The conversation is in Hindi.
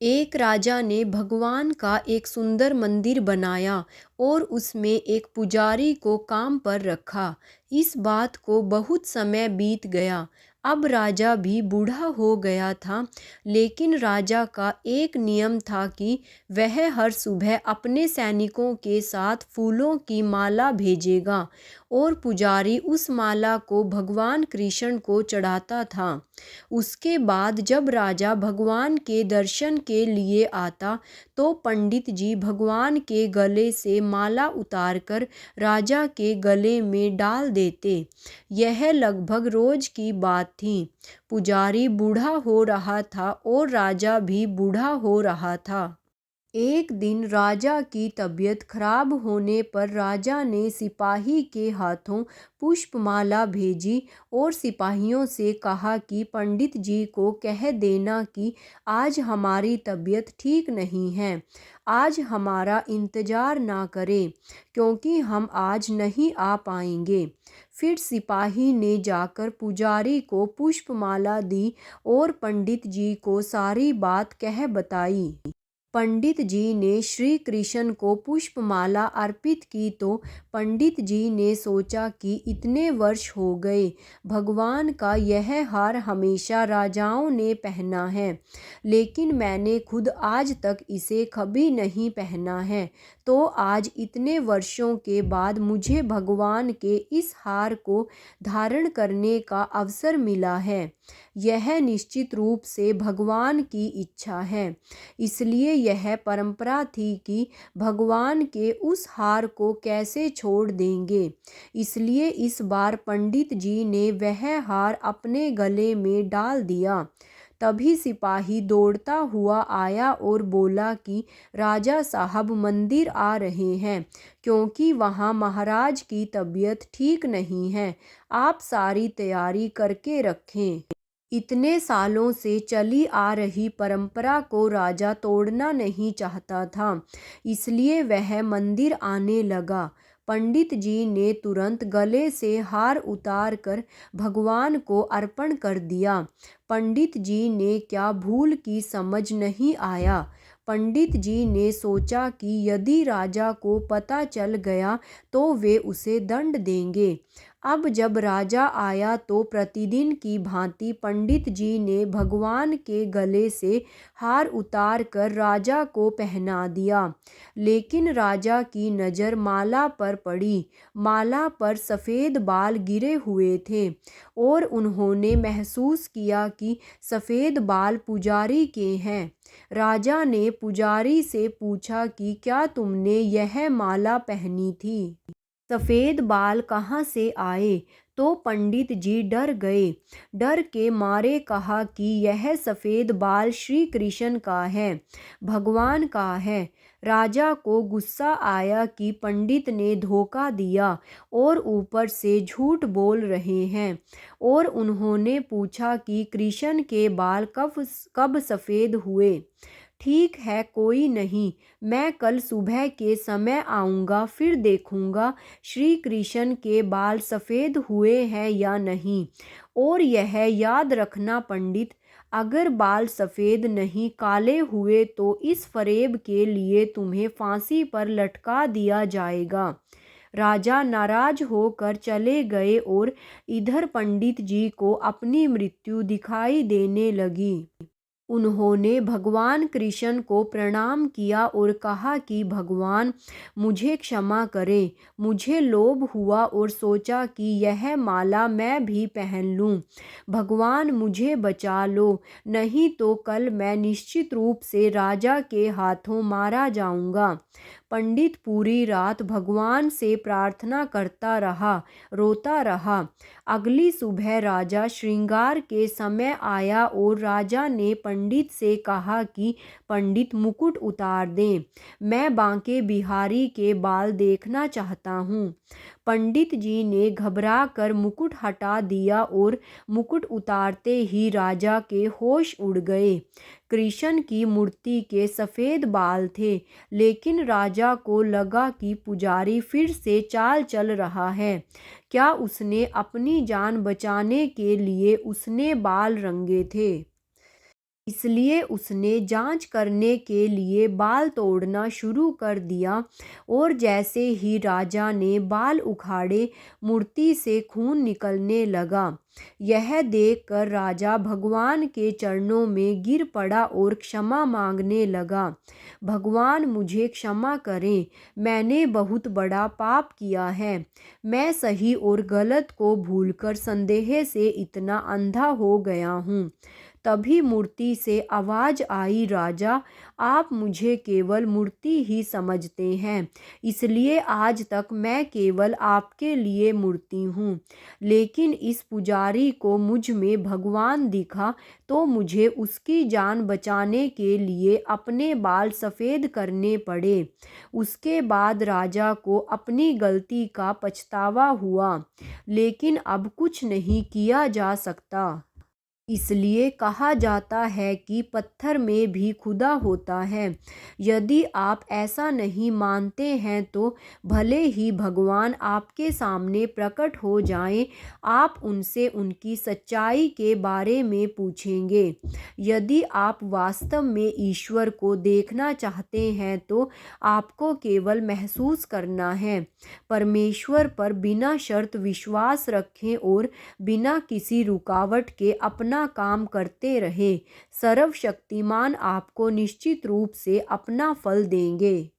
एक राजा ने भगवान का एक सुंदर मंदिर बनाया और उसमें एक पुजारी को काम पर रखा। इस बात को बहुत समय बीत गया। अब राजा भी बूढ़ा हो गया था, लेकिन राजा का एक नियम था कि वह हर सुबह अपने सैनिकों के साथ फूलों की माला भेजेगा और पुजारी उस माला को भगवान कृष्ण को चढ़ाता था। उसके बाद जब राजा भगवान के दर्शन के लिए आता तो पंडित जी भगवान के गले से माला उतारकर राजा के गले में डाल देते। यह लगभग रोज की बात थी। पुजारी बूढ़ा हो रहा था और राजा भी बूढ़ा हो रहा था। एक दिन राजा की तबीयत खराब होने पर राजा ने सिपाही के हाथों पुष्पमाला भेजी और सिपाहियों से कहा कि पंडित जी को कह देना कि आज हमारी तबीयत ठीक नहीं है, आज हमारा इंतज़ार ना करें क्योंकि हम आज नहीं आ पाएंगे। फिर सिपाही ने जाकर पुजारी को पुष्पमाला दी और पंडित जी को सारी बात कह बताई। पंडित जी ने श्री कृष्ण को पुष्पमाला अर्पित की तो पंडित जी ने सोचा कि इतने वर्ष हो गए, भगवान का यह हार हमेशा राजाओं ने पहना है, लेकिन मैंने खुद आज तक इसे कभी नहीं पहना है, तो आज इतने वर्षों के बाद मुझे भगवान के इस हार को धारण करने का अवसर मिला है। यह निश्चित रूप से भगवान की इच्छा है, इसलिए यह परंपरा थी कि भगवान के उस हार को कैसे छोड़ देंगे। इसलिए इस बार पंडित जी ने वह हार अपने गले में डाल दिया। तभी सिपाही दौड़ता हुआ आया और बोला कि राजा साहब मंदिर आ रहे हैं क्योंकि वहाँ महाराज की तबीयत ठीक नहीं है, आप सारी तैयारी करके रखें। इतने सालों से चली आ रही परंपरा को राजा तोड़ना नहीं चाहता था, इसलिए वह मंदिर आने लगा। पंडित जी ने तुरंत गले से हार उतार कर भगवान को अर्पण कर दिया। पंडित जी ने क्या भूल की समझ नहीं आया। पंडित जी ने सोचा कि यदि राजा को पता चल गया तो वे उसे दंड देंगे। अब जब राजा आया तो प्रतिदिन की भांति पंडित जी ने भगवान के गले से हार उतार कर राजा को पहना दिया, लेकिन राजा की नज़र माला पर पड़ी। माला पर सफ़ेद बाल गिरे हुए थे और उन्होंने महसूस किया कि सफ़ेद बाल पुजारी के हैं। राजा ने पुजारी से पूछा कि क्या तुमने यह माला पहनी थी? सफ़ेद बाल कहाँ से आए? तो पंडित जी डर गए। डर के मारे कहा कि यह सफ़ेद बाल श्री कृष्ण का है, भगवान का है। राजा को गुस्सा आया कि पंडित ने धोखा दिया और ऊपर से झूठ बोल रहे हैं, और उन्होंने पूछा कि कृष्ण के बाल कब सफ़ेद हुए? ठीक है, कोई नहीं, मैं कल सुबह के समय आऊँगा, फिर देखूँगा श्री कृष्ण के बाल सफ़ेद हुए हैं या नहीं। और यह याद रखना पंडित, अगर बाल सफ़ेद नहीं काले हुए तो इस फरेब के लिए तुम्हें फांसी पर लटका दिया जाएगा। राजा नाराज होकर चले गए और इधर पंडित जी को अपनी मृत्यु दिखाई देने लगी। उन्होंने भगवान कृष्ण को प्रणाम किया और कहा कि भगवान, मुझे क्षमा करें, मुझे लोभ हुआ और सोचा कि यह माला मैं भी पहन लूं। भगवान मुझे बचा लो, नहीं तो कल मैं निश्चित रूप से राजा के हाथों मारा जाऊंगा। पंडित पूरी रात भगवान से प्रार्थना करता रहा, रोता रहा। अगली सुबह राजा श्रृंगार के समय आया और राजा ने पंडित से कहा कि पंडित मुकुट उतार दें, मैं बांके बिहारी के बाल देखना चाहता हूँ। पंडित जी ने घबरा कर मुकुट हटा दिया और मुकुट उतारते ही राजा के होश उड़ गए। कृष्ण की मूर्ति के सफ़ेद बाल थे, लेकिन राजा को लगा कि पुजारी फिर से चाल चल रहा है। क्या उसने अपनी जान बचाने के लिए उसने बाल रंगे थे? इसलिए उसने जांच करने के लिए बाल तोड़ना शुरू कर दिया और जैसे ही राजा ने बाल उखाड़े मूर्ति से खून निकलने लगा। यह देखकर राजा भगवान के चरणों में गिर पड़ा और क्षमा मांगने लगा। भगवान मुझे क्षमा करें, मैंने बहुत बड़ा पाप किया है। मैं सही और गलत को भूलकर संदेह से इतना अंधा हो गया हूँ। तभी मूर्ति से आवाज आई, राजा आप मुझे केवल मूर्ति ही समझते हैं, इसलिए आज तक मैं केवल आपके लिए मूर्ति हूँ। लेकिन इस पुजारी को मुझ में भगवान दिखा तो मुझे उसकी जान बचाने के लिए अपने बाल सफ़ेद करने पड़े। उसके बाद राजा को अपनी गलती का पछतावा हुआ, लेकिन अब कुछ नहीं किया जा सकता। इसलिए कहा जाता है कि पत्थर में भी खुदा होता है। यदि आप ऐसा नहीं मानते हैं तो भले ही भगवान आपके सामने प्रकट हो जाएं, आप उनसे उनकी सच्चाई के बारे में पूछेंगे। यदि आप वास्तव में ईश्वर को देखना चाहते हैं तो आपको केवल महसूस करना है। परमेश्वर पर बिना शर्त विश्वास रखें और बिना किसी रुकावट के अपना काम करते रहे। सर्वशक्तिमान आपको निश्चित रूप से अपना फल देंगे।